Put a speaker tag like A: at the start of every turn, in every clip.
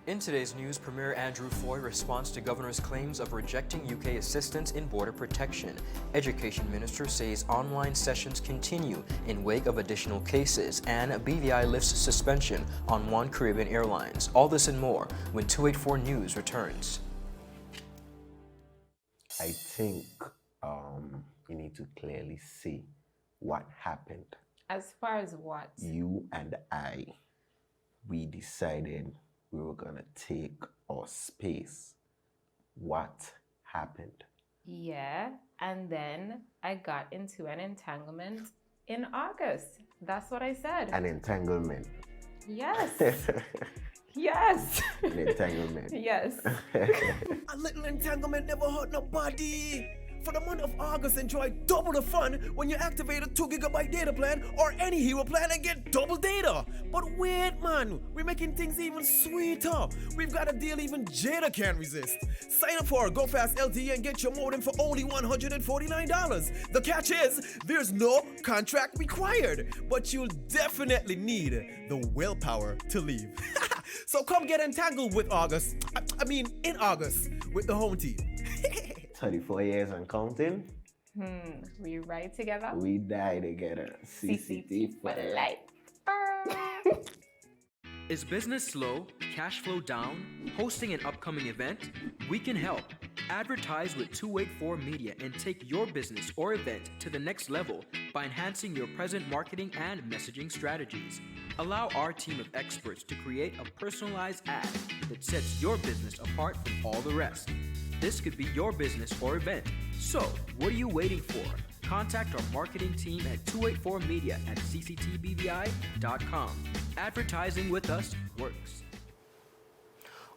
A: In today's news, Premier Andrew Fahie responds to Governor's claims of rejecting UK assistance in border protection. Education Minister says online sessions continue in wake of additional cases, and BVI lifts suspension on one Caribbean Airlines. All this and more when 284 News returns.
B: I think you need to clearly see what happened.
C: As far as what?
B: You and I, we decided we were gonna take our space. What happened?
C: Yeah, and then I got into an entanglement in August. That's what I said.
B: An entanglement.
C: Yes. Yes.
B: An entanglement.
C: Yes.
D: A little entanglement never hurt nobody. For the month of August, enjoy double the fun when you activate a 2 GB data plan or any hero plan and get double data. But wait, man, we're making things even sweeter. We've got a deal even Jada can't resist. Sign up for our Go Fast LTE and get your modem for only $149. The catch is, there's no contract required, but you'll definitely need the willpower to leave. So come get entangled with August. In August with the home team.
B: 34 years and counting.
C: We ride together.
B: We die together.
C: CCT for life.
A: Is business slow, cash flow down, hosting an upcoming event? We can help. Advertise with 284 Media and take your business or event to the next level by enhancing your present marketing and messaging strategies. Allow our team of experts to create a personalized ad that sets your business apart from all the rest. This could be your business or event. So, what are you waiting for? Contact our marketing team at 284media@cctbvi.com. Advertising with us works.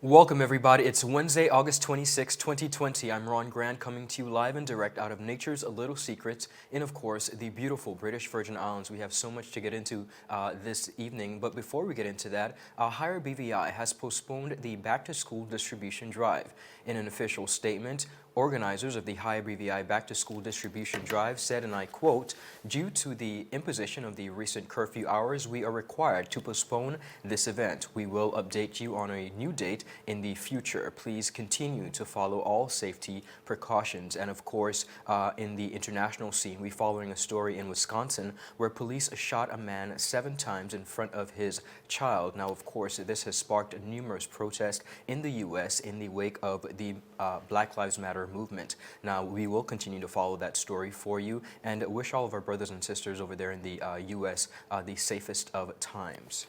A: Welcome everybody. It's Wednesday, August 26, 2020. I'm Ron Grant coming to you live and direct out of nature's little secrets in, of course, the beautiful British Virgin Islands. We have so much to get into this evening, but before we get into that, Higher BVI has postponed the back-to-school distribution drive. In an official statement, organizers of the Higher BVI back-to-school distribution drive said, and I quote, "Due to the imposition of the recent curfew hours, we are required to postpone this event. We will update you on a new date in the future. Please continue to follow all safety precautions." And of course, in the international scene, we're following a story in Wisconsin where police shot a man 7 times in front of his child. Now, of course, this has sparked numerous protests in the U.S. in the wake of the Black Lives Matter movement. Now, we will continue to follow that story for you and wish all of our brothers and sisters over there in the U.S. The safest of times.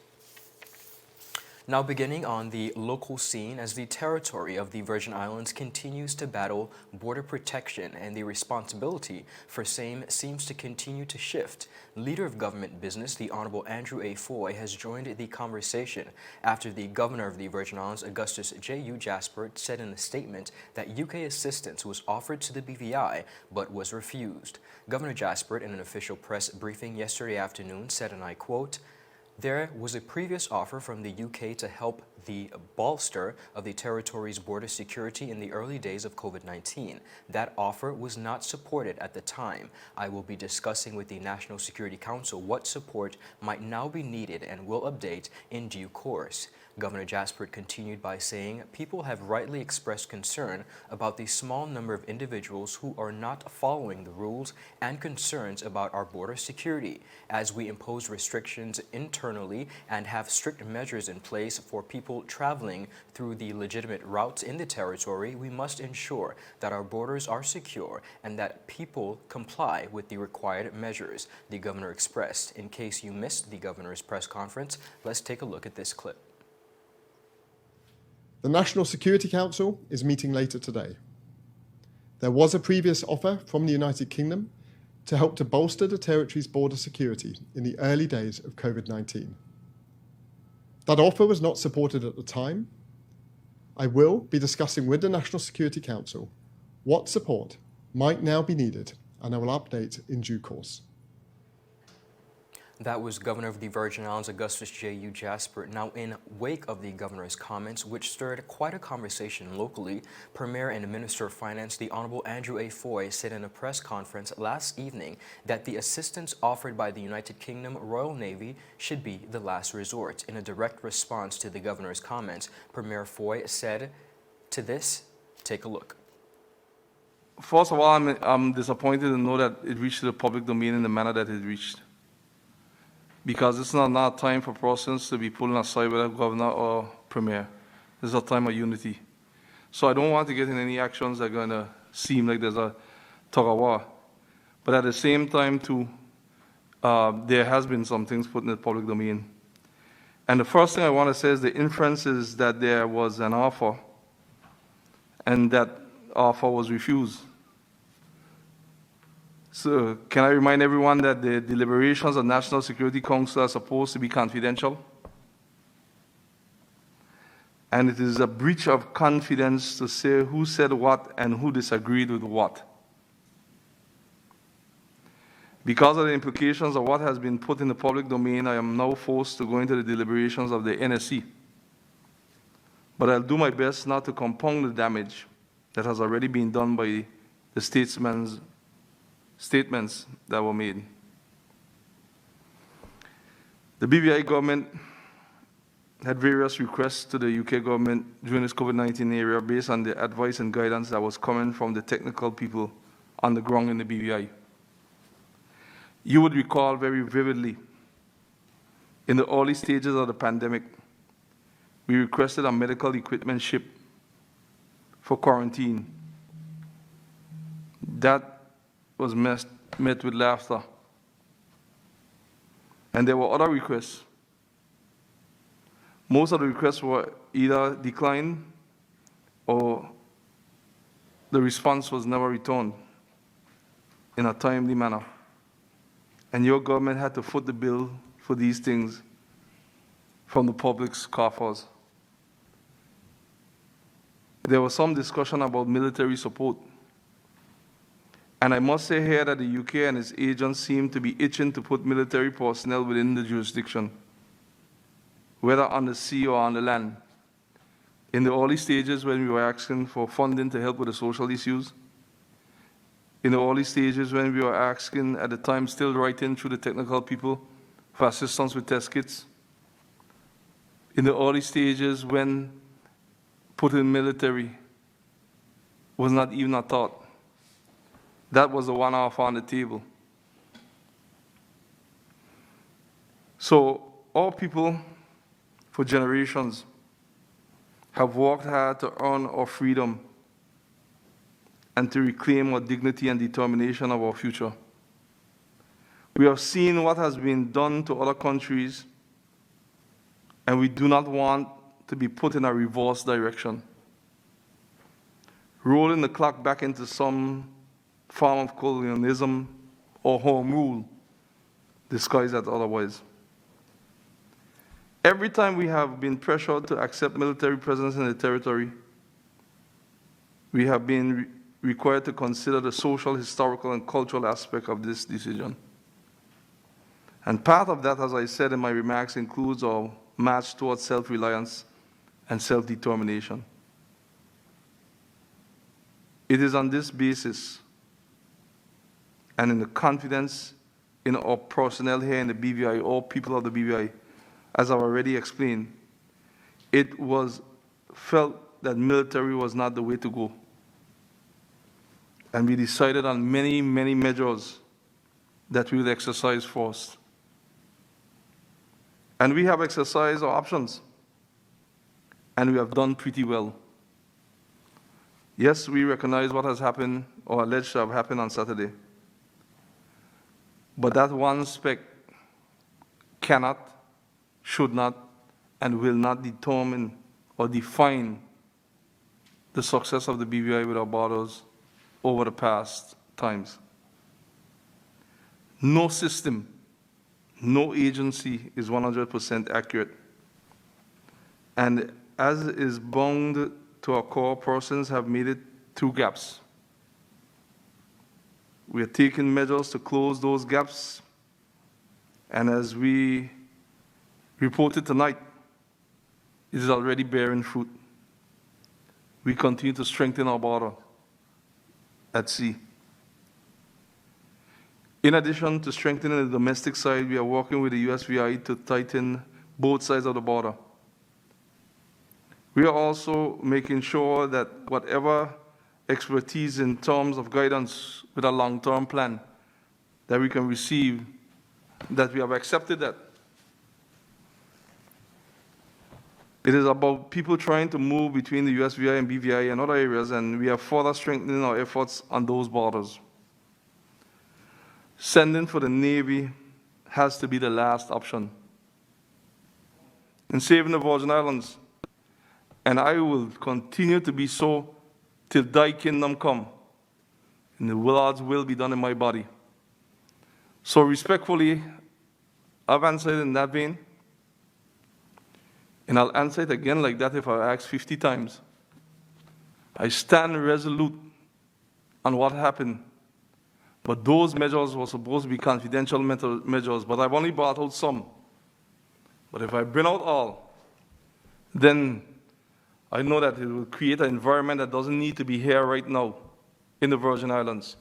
A: Now beginning on the local scene, as the territory of the Virgin Islands continues to battle border protection and the responsibility for same seems to continue to shift. Leader of Government Business, the Honorable Andrew Fahie, has joined the conversation after the Governor of the Virgin Islands, Augustus J.U. Jasper, said in a statement that UK assistance was offered to the BVI but was refused. Governor Jasper, in an official press briefing yesterday afternoon, said, and I quote, "There was a previous offer from the UK to help the bolster of the territory's border security in the early days of COVID-19. That offer was not supported at the time. I will be discussing with the National Security Council what support might now be needed and will update in due course." Governor Jasper continued by saying, "People have rightly expressed concern about the small number of individuals who are not following the rules and concerns about our border security. As we impose restrictions internally and have strict measures in place for people traveling through the legitimate routes in the territory, we must ensure that our borders are secure and that people comply with the required measures," the governor expressed. In case you missed the governor's press conference, let's take a look at this clip.
E: The National Security Council is meeting later today. There was a previous offer from the United Kingdom to help to bolster the territory's border security in the early days of COVID-19. That offer was not supported at the time. I will be discussing with the National Security Council what support might now be needed, and I will update in due course.
A: That was Governor of the Virgin Islands, Augustus J.U. Jasper. Now, in wake of the governor's comments, which stirred quite a conversation locally, Premier and Minister of Finance, the Honorable Andrew Fahie, said in a press conference last evening that the assistance offered by the United Kingdom Royal Navy should be the last resort. In a direct response to the governor's comments, Premier Fahie said to this, take a look.
F: First of all, I'm disappointed to know that it reached the public domain in the manner that it reached. Because it's not a time for persons to be pulling aside with a governor or premier. This is a time of unity. So I don't want to get in any actions that are going to seem like there's a tug of war. But at the same time, too, there has been some things put in the public domain. And the first thing I want to say is the inference is that there was an offer, and that offer was refused. So, can I remind everyone that the deliberations of National Security Council are supposed to be confidential? And it is a breach of confidence to say who said what and who disagreed with what. Because of the implications of what has been put in the public domain, I am now forced to go into the deliberations of the NSC. But I'll do my best not to compound the damage that has already been done by the statesmen's statements that were made. The BVI government had various requests to the UK government during this COVID-19 era based on the advice and guidance that was coming from the technical people on the ground in the BVI. You would recall very vividly, in the early stages of the pandemic, we requested a medical equipment ship for quarantine. That was met with laughter. And there were other requests. Most of the requests were either declined or the response was never returned in a timely manner. And your government had to foot the bill for these things from the public's coffers. There was some discussion about military support. And I must say here that the UK and its agents seem to be itching to put military personnel within the jurisdiction, whether on the sea or on the land. In the early stages when we were asking for funding to help with the social issues, in the early stages when we were asking, at the time still writing through the technical people for assistance with test kits, in the early stages when putting military was not even a thought. That was the one offer on the table. So all people for generations have worked hard to earn our freedom and to reclaim our dignity and determination of our future. We have seen what has been done to other countries, and we do not want to be put in a reverse direction, rolling the clock back into some form of colonialism or home rule, disguised as otherwise. Every time we have been pressured to accept military presence in the territory, we have been required to consider the social, historical, and cultural aspect of this decision. And part of that, as I said in my remarks, includes our march towards self-reliance and self-determination. It is on this basis and in the confidence in our personnel here in the BVI, all people of the BVI, as I've already explained, it was felt that military was not the way to go. And we decided on many, many measures that we would exercise first. And we have exercised our options, and we have done pretty well. Yes, we recognize what has happened or alleged to have happened on Saturday. But that one speck cannot, should not, and will not determine or define the success of the BVI with our borders over the past times. No system, no agency is 100% accurate. And as is bound to our core, persons have made it through gaps. We are taking measures to close those gaps, And as we reported tonight, it is already bearing fruit. We continue to strengthen our border at sea. In addition to strengthening the domestic side, we are working with the USVI to tighten both sides of the border. We are also making sure that whatever expertise in terms of guidance with a long-term plan that we can receive, that we have accepted that. It is about people trying to move between the USVI and BVI and other areas, and we are further strengthening our efforts on those borders. Sending for the Navy has to be the last option. In saving the Virgin Islands, and I will continue to be so till thy kingdom come, and the Lord's will be done in my body. So respectfully, I've answered in that vein, and I'll answer it again like that if I ask 50 times. I stand resolute on what happened, but those measures were supposed to be confidential measures, but I've only brought out some. But if I bring out all, then I know that it will create an environment that doesn't need to be here right now in the Virgin Islands.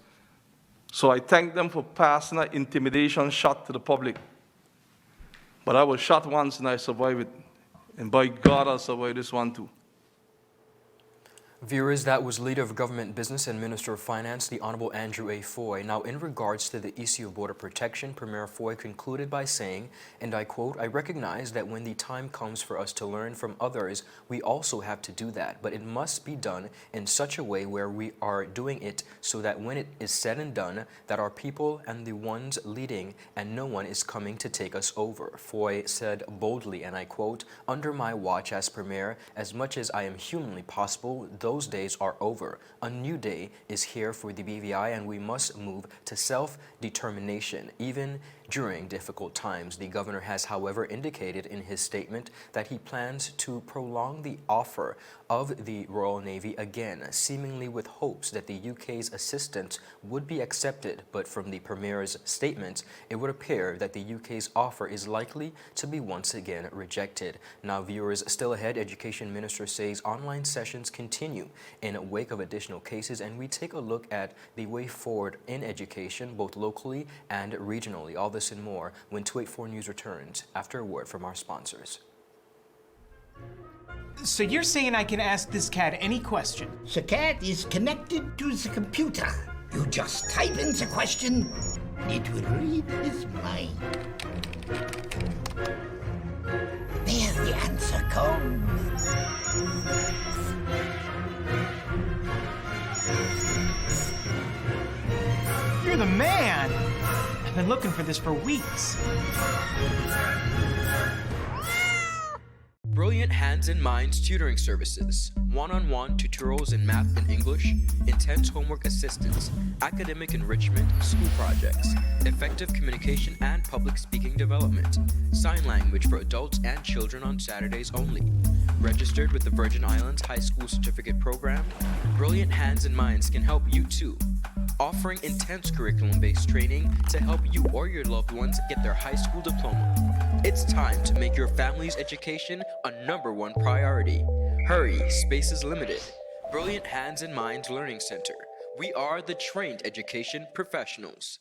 F: So I thank them for passing an intimidation shot to the public. But I was shot once and I survived it. And by God, I'll survive this one too.
A: Viewers, that was Leader of Government Business and Minister of Finance, the Honorable Andrew A. Fahie. Now, in regards to the issue of border protection, Premier Fahie concluded by saying, and I quote, "I recognize that when the time comes for us to learn from others, we also have to do that, but it must be done in such a way where we are doing it so that when it is said and done, that our people and the ones leading and no one is coming to take us over." Fahie said boldly, and I quote, "Under my watch as Premier, as much as I am humanly possible, those days are over. A new day is here for the BVI, and we must move to self-determination, even during difficult times." The governor has, however, indicated in his statement that he plans to prolong the offer of the Royal Navy again, seemingly with hopes that the UK's assistance would be accepted. But from the Premier's statement, it would appear that the UK's offer is likely to be once again rejected. Now, viewers, still ahead, Education Minister says online sessions continue in wake of additional cases, and we take a look at the way forward in education, both locally and regionally. All this and more when 284 News returns after a word from our sponsors.
G: So you're saying I can ask this cat any question?
H: The cat is connected to the computer. You just type in the question, it will read his mind. There the answer comes.
G: You're the man! I've been looking for this for weeks.
A: Brilliant Hands and Minds Tutoring Services, one-on-one tutorials in math and English, intense homework assistance, academic enrichment, school projects, effective communication and public speaking development, sign language for adults and children on Saturdays only. Registered with the Virgin Islands High School Certificate Program, Brilliant Hands and Minds can help you too. Offering intense curriculum-based training to help you or your loved ones get their high school diploma. It's time to make your family's education a #1 priority. Hurry, space is limited. Brilliant Hands and Minds Learning Center. We are the trained education professionals.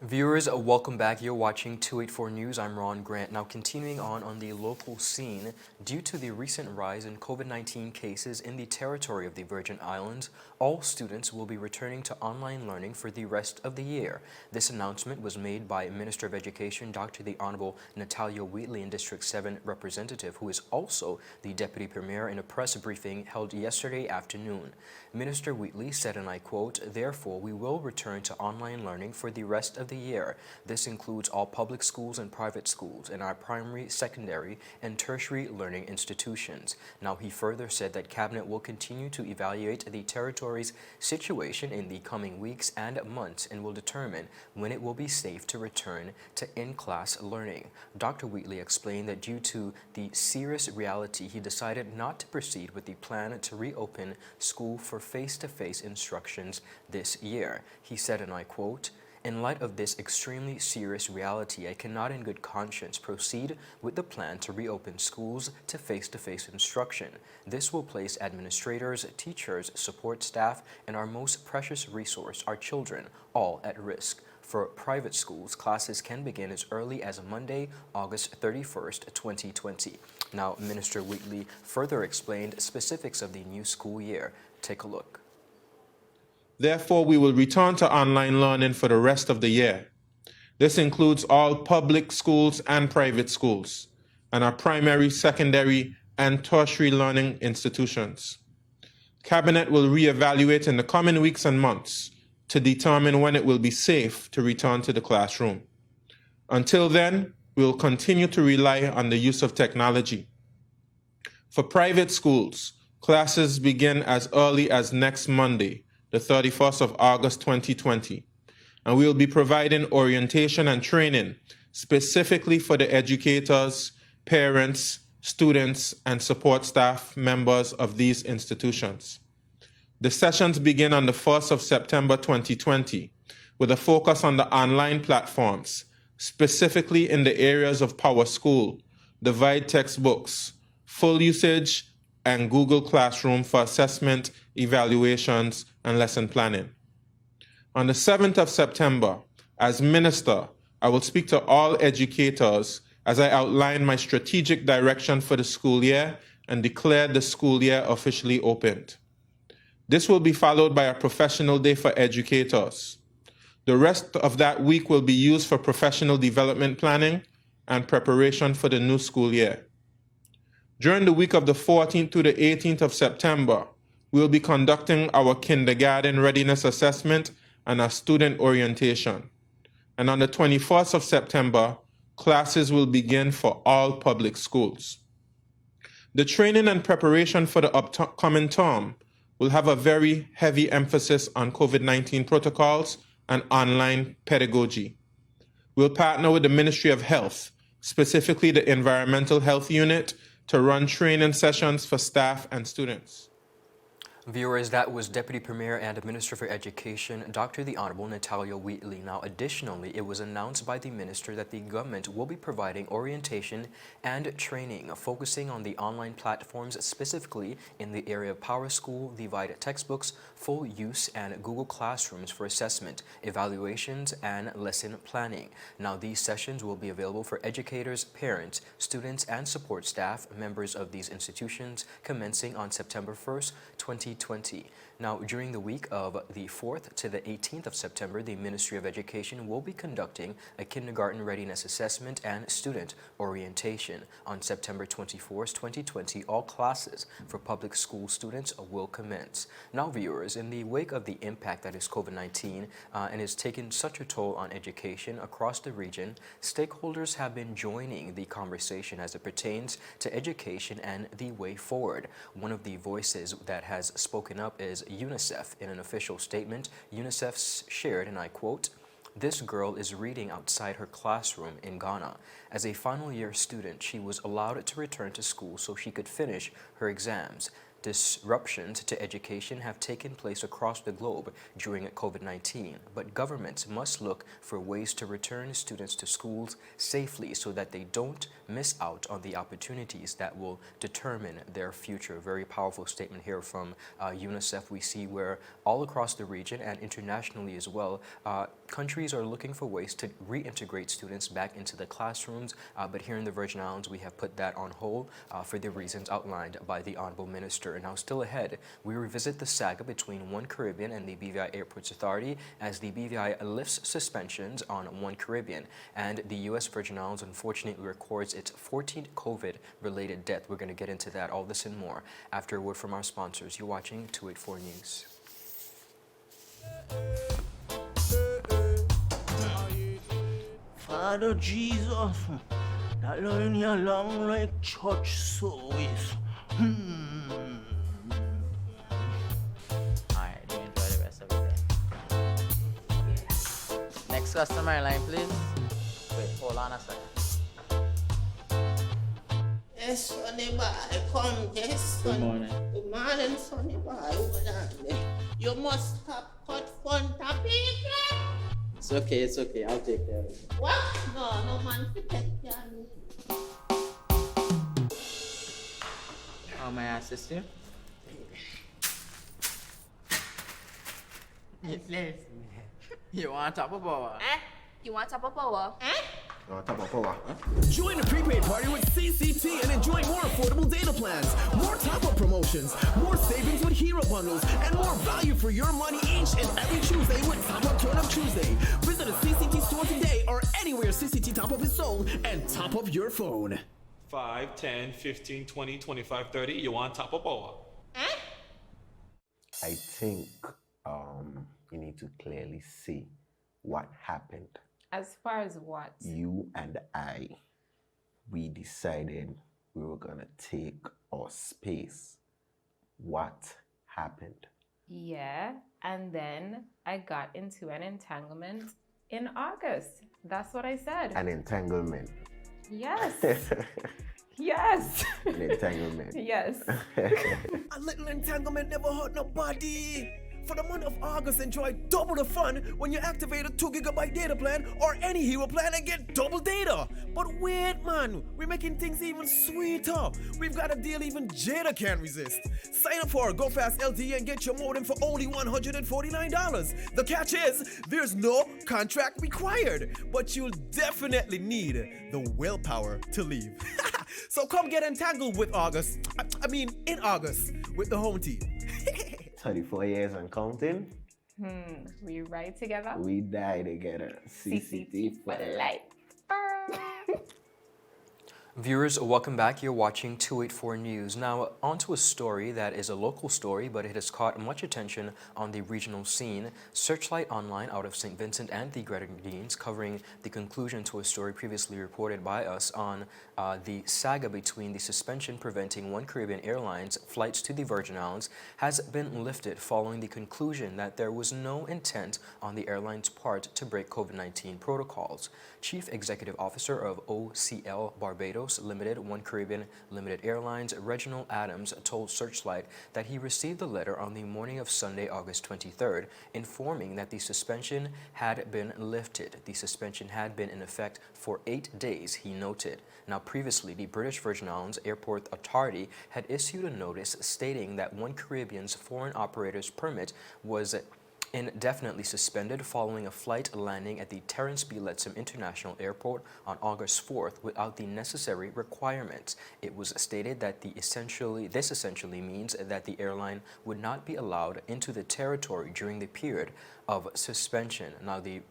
A: Viewers, welcome back. You're watching 284 News. I'm Ron Grant. Now, continuing on the local scene, due to the recent rise in COVID-19 cases in the territory of the Virgin Islands, all students will be returning to online learning for the rest of the year. This announcement was made by Minister of Education, Dr. the Honorable Natalia Wheatley, and District 7 representative, who is also the Deputy Premier, in a press briefing held yesterday afternoon. Minister Wheatley said, and I quote, "Therefore, we will return to online learning for the rest of the the year. This includes all public schools and private schools and our primary, secondary, and tertiary learning institutions. Now, he further said that Cabinet will continue to evaluate the territory's situation in the coming weeks and months and will determine when it will be safe to return to in-class learning. Dr. Wheatley explained that due to the serious reality, he decided not to proceed with the plan to reopen school for face-to-face instructions this year. He said, and I quote, "In light of this extremely serious reality, I cannot in good conscience proceed with the plan to reopen schools to face-to-face instruction. This will place administrators, teachers, support staff, and our most precious resource, our children, all at risk. For private schools, classes can begin as early as Monday, August 31st, 2020. Now, Minister Wheatley further explained specifics of the new school year. Take a look.
I: Therefore, we will return to online learning for the rest of the year. This includes all public schools and private schools, and our primary, secondary, and tertiary learning institutions. Cabinet will reevaluate in the coming weeks and months to determine when it will be safe to return to the classroom. Until then, we will continue to rely on the use of technology. For private schools, classes begin as early as next Monday, the 31st of August 2020, and we will be providing orientation and training specifically for the educators, parents, students, and support staff members of these institutions. The sessions begin on the 1st of September 2020 with a focus on the online platforms, specifically in the areas of PowerSchool, Divide textbooks, full usage, and Google Classroom for assessment, evaluations, and lesson planning. On the 7th of September, as Minister, I will speak to all educators as I outline my strategic direction for the school year and declare the school year officially opened. This will be followed by a professional day for educators. The rest of that week will be used for professional development planning and preparation for the new school year. During the week of the 14th to the 18th of September, we will be conducting our kindergarten readiness assessment and our student orientation. And on the 21st of September, classes will begin for all public schools. The training and preparation for the upcoming term will have a very heavy emphasis on COVID-19 protocols and online pedagogy. We'll partner with the Ministry of Health, specifically the Environmental Health Unit, to run training sessions for staff and students.
A: Viewers, that was Deputy Premier and Minister for Education, Dr. the Honorable Natalia Wheatley. Now, additionally, it was announced by the minister that the government will be providing orientation and training, focusing on the online platforms, specifically in the area of PowerSchool, Divide textbooks, full use, and Google Classrooms for assessment, evaluations, and lesson planning. Now, these sessions will be available for educators, parents, students, and support staff, members of these institutions, commencing on September 1st, 2020. Now, during the week of the 4th to the 18th of September, the Ministry of Education will be conducting a kindergarten readiness assessment and student orientation. On September 24th, 2020, all classes for public school students will commence. Now, viewers, in the wake of the impact that is COVID-19 and has taken such a toll on education across the region, stakeholders have been joining the conversation as it pertains to education and the way forward. One of the voices that has spoken up is UNICEF. In an official statement, UNICEF shared, and I quote, "This girl is reading outside her classroom in Ghana. As a final year student, she was allowed to return to school so she could finish her exams. Disruptions to education have taken place across the globe during COVID-19, but governments must look for ways to return students to schools safely so that they don't miss out on the opportunities that will determine their future." Very powerful statement here from UNICEF. We see where all across the region and internationally as well, countries are looking for ways to reintegrate students back into the classrooms, but here in the Virgin Islands, we have put that on hold for the reasons outlined by the Honorable Minister. Now, still ahead, we revisit the saga between One Caribbean and the BVI Airports Authority as the BVI lifts suspensions on One Caribbean, and the U.S. Virgin Islands unfortunately records its 14th COVID-related death. We're going to get into that, all this and more, after a word from our sponsors. You're watching 284 News.
H: Lord of Jesus, that line here long like church service.
J: Alright, do enjoy the rest of the day. Next customer line, please. Wait, hold on a second.
H: Yes, Sonny boy, come, yes, Sonny.
J: Good morning.
H: Good morning, Sonny boy. Hold on there. You must stop cut front of people.
J: It's okay, I'll take care of it.
H: What? No man to take care of me.
J: How may I assist you? You want top of power?
K: You want top of power?
D: Join the prepaid party with CCT and enjoy more affordable data plans, more top-up promotions, more savings with hero bundles, and more value for your money each and every Tuesday with Top Up Turn Up Tuesday. Visit a CCT store today or anywhere CCT Top Up is sold and top up your phone.
L: 5, 10, 15, 20, 25, 30. You want top of power?
B: I think you need to clearly see what happened.
C: As far as what?
B: You and I, we decided we were gonna take our space. What happened?
C: Yeah, and then I got into an entanglement in August. That's what I said.
B: An entanglement.
C: Yes. Yes.
B: An entanglement.
C: Yes.
D: A little entanglement never hurt nobody. For the month of August, enjoy double the fun when you activate a 2 GB data plan or any hero plan and get double data. But wait, man, we're making things even sweeter. We've got a deal even Jada can't resist. Sign up for our Go Fast LTE and get your modem for only $149. The catch is, there's no contract required, but you'll definitely need the willpower to leave. So come get entangled with August. In August with the home team.
B: 34 years and counting.
C: We ride together.
B: We die together.
C: CCT for life.
A: Viewers, welcome back. You're watching 284 News. Now, onto a story that is a local story, but it has caught much attention on the regional scene. Searchlight Online out of St. Vincent and the Grenadines, covering the conclusion to a story previously reported by us on the saga between the suspension preventing One Caribbean Airlines flights to the Virgin Islands, has been lifted following the conclusion that there was no intent on the airline's part to break COVID-19 protocols. Chief Executive Officer of OCL Barbados Limited, One Caribbean Limited Airlines, Reginald Adams, told Searchlight that he received a letter on the morning of Sunday, August 23rd, informing that the suspension had been lifted. The suspension had been in effect for 8 days, he noted. Now, previously, the British Virgin Islands Airport Authority had issued a notice stating that One Caribbean's foreign operator's permit was indefinitely suspended following a flight landing at the Terence B. Lettsome International Airport on August 4th without the necessary requirements. It was stated that this essentially means that the airline would not be allowed into the territory during the period of suspension. Now, the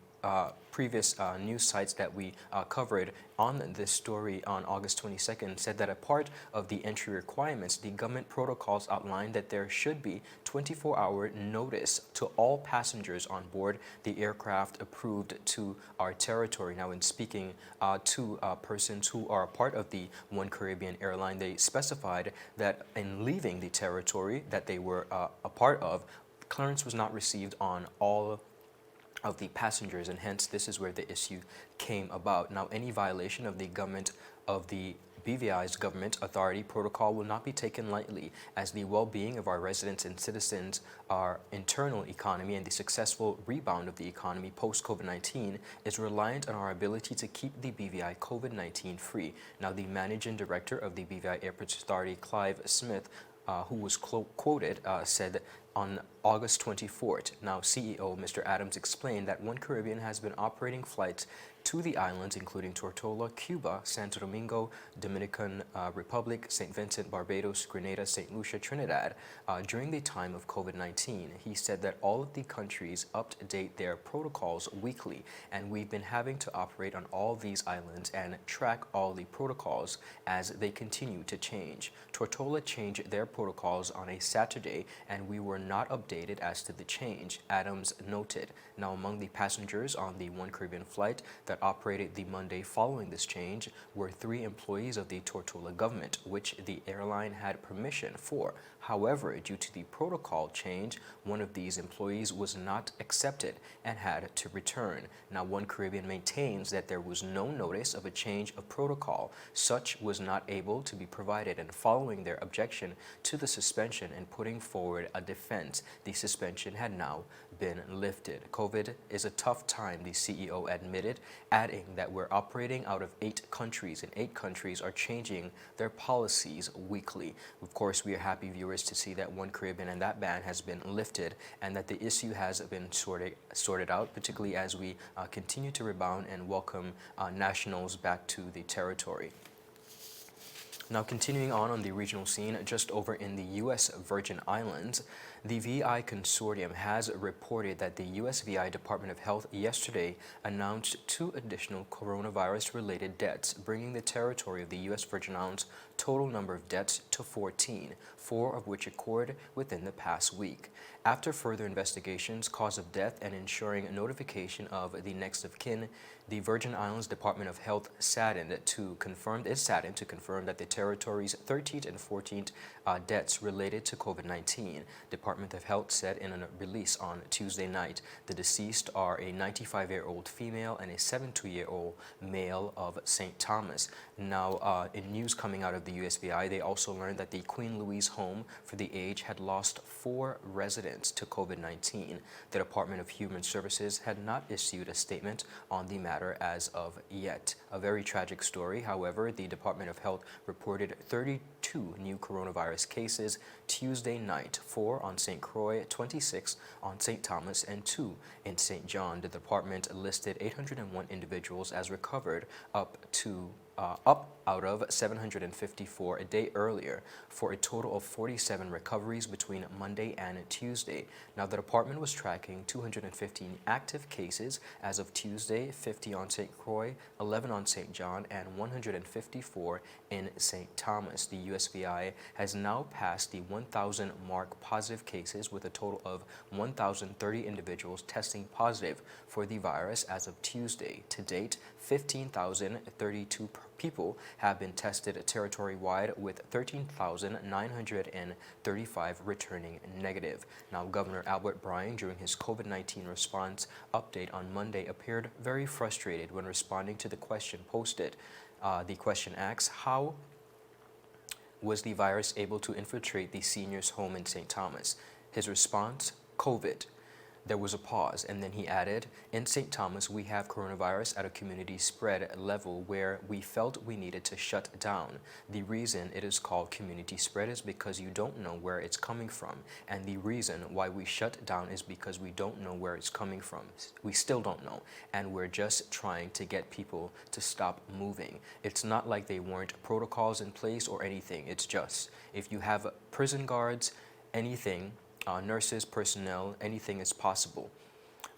A: previous news sites that we covered on this story on August 22nd said that a part of the entry requirements, the government protocols outlined that there should be 24-hour notice to all passengers on board the aircraft approved to our territory. Now, in speaking to persons who are a part of the One Caribbean airline, they specified that in leaving the territory that they were a part of, clearance was not received on all of the passengers, and hence this is where the issue came about. Now, any violation of the BVI's government authority protocol will not be taken lightly, as the well-being of our residents and citizens, our internal economy, and the successful rebound of the economy post-COVID-19 is reliant on our ability to keep the BVI COVID-19 free. Now, the managing director of the BVI Airports Authority, Clive Smith, who was quoted, said on August 24th. Now, CEO Mr. Adams explained that One Caribbean has been operating flights to the islands, including Tortola, Cuba, Santo Domingo, Dominican Republic, St. Vincent, Barbados, Grenada, St. Lucia, Trinidad, during the time of COVID-19. He said that all of the countries update their protocols weekly, and we've been having to operate on all these islands and track all the protocols as they continue to change. Tortola changed their protocols on a Saturday, and we were not updated as to the change, Adams noted. Now, among the passengers on the One Caribbean flight that operated the Monday following this change were 3 employees of the Tortola government, which the airline had permission for. However, due to the protocol change, one of these employees was not accepted and had to return. Now, One Caribbean maintains that there was no notice of a change of protocol. Such was not able to be provided, and following their objection to the suspension and putting forward a defense, the suspension had now been lifted. COVID is a tough time, the CEO admitted, adding that we're operating out of 8 countries, and 8 countries are changing their policies weekly. Of course, we are happy, viewers, to see that One Caribbean and that ban has been lifted and that the issue has been sorted out, particularly as we continue to rebound and welcome nationals back to the territory. Now, continuing on the regional scene, just over in the U.S. Virgin Islands, the VI Consortium has reported that the USVI Department of Health yesterday announced 2 additional coronavirus-related deaths, bringing the territory of the U.S. Virgin Islands' total number of deaths to 14, 4 of which occurred within the past week. After further investigations, cause of death, and ensuring notification of the next of kin, the Virgin Islands Department of Health is saddened to confirm that the territory's 13th and 14th deaths related to COVID-19. Department of Health said in a release on Tuesday night, the deceased are a 95-year-old female and a 72-year-old male of St. Thomas. Now, in news coming out of the USVI, they also learned that the Queen Louise Home for the Aged had lost 4 residents to COVID-19. The Department of Human Services had not issued a statement on the matter as of yet. A very tragic story. However, the Department of Health reported 32 new coronavirus cases Tuesday night, 4 on St. Croix, 26 on St. Thomas, and 2 in St. John. The department listed 801 individuals as recovered up out of 754 a day earlier, for a total of 47 recoveries between Monday and Tuesday. Now, the department was tracking 215 active cases as of Tuesday, 50 on St. Croix, 11 on St. John, and 154 in St. Thomas. The USVI has now passed the 1,000 mark positive cases, with a total of 1,030 individuals testing positive for the virus as of Tuesday. To date, 15,032 people have been tested territory-wide, with 13,935 returning negative. Now, Governor Albert Bryan, during his COVID-19 response update on Monday, appeared very frustrated when responding to the question posted. The question asks, how was the virus able to infiltrate the senior's home in St. Thomas? His response, COVID. There was a pause, and then he added, in St. Thomas, we have coronavirus at a community spread level where we felt we needed to shut down. The reason it is called community spread is because you don't know where it's coming from. And the reason why we shut down is because we don't know where it's coming from. We still don't know. And we're just trying to get people to stop moving. It's not like they weren't protocols in place or anything. It's just, if you have prison guards, anything, nurses, personnel, anything is possible.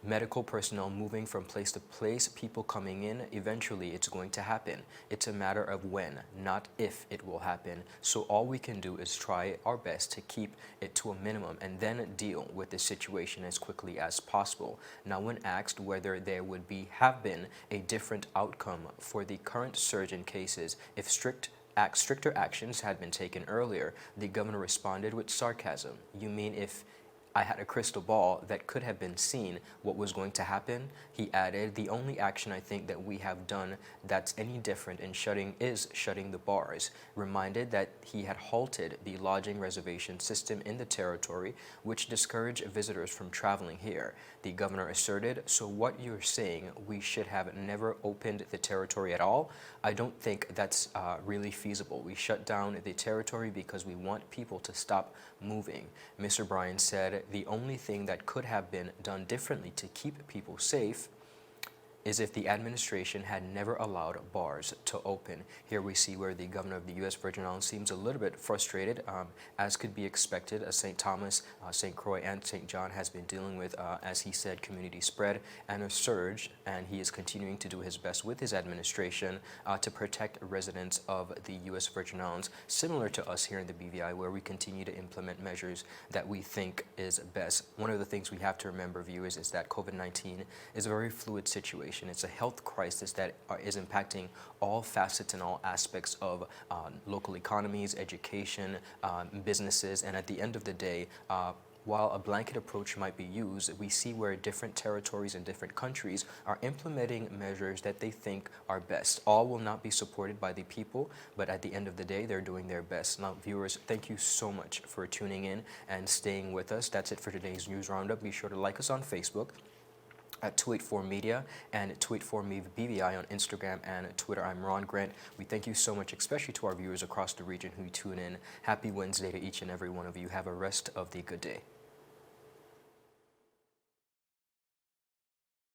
A: Medical personnel moving from place to place, people coming in, eventually it's going to happen. It's a matter of when, not if it will happen. So all we can do is try our best to keep it to a minimum and then deal with the situation as quickly as possible. Now, when asked whether there would have been a different outcome for the current surge in cases if stricter actions had been taken earlier, the governor responded with sarcasm. You mean if I had a crystal ball that could have been seen what was going to happen? He added, the only action I think that we have done that's any different in shutting the bars. Reminded that he had halted the lodging reservation system in the territory, which discouraged visitors from traveling here. The governor asserted, so what you're saying, we should have never opened the territory at all? I don't think that's really feasible. We shut down the territory because we want people to stop moving. Mr. Bryan said the only thing that could have been done differently to keep people safe is if the administration had never allowed bars to open. Here we see where the governor of the U.S. Virgin Islands seems a little bit frustrated, as could be expected. St. Thomas, St. Croix, and St. John has been dealing with, as he said, community spread and a surge, and he is continuing to do his best with his administration to protect residents of the U.S. Virgin Islands, similar to us here in the BVI, where we continue to implement measures that we think is best. One of the things we have to remember, viewers, is that COVID-19 is a very fluid situation. It's a health crisis that is impacting all facets and all aspects of local economies, education, businesses, and at the end of the day, while a blanket approach might be used, we see where different territories and different countries are implementing measures that they think are best. All will not be supported by the people, but at the end of the day, they're doing their best. Now, viewers, thank you so much for tuning in and staying with us. That's it for today's News Roundup. Be sure to like us on Facebook at 284 Media and 284 BVI on Instagram and Twitter. I'm Ron Grant. We thank you so much, especially to our viewers across the region who tune in. Happy Wednesday to each and every one of you. Have a rest of the good day.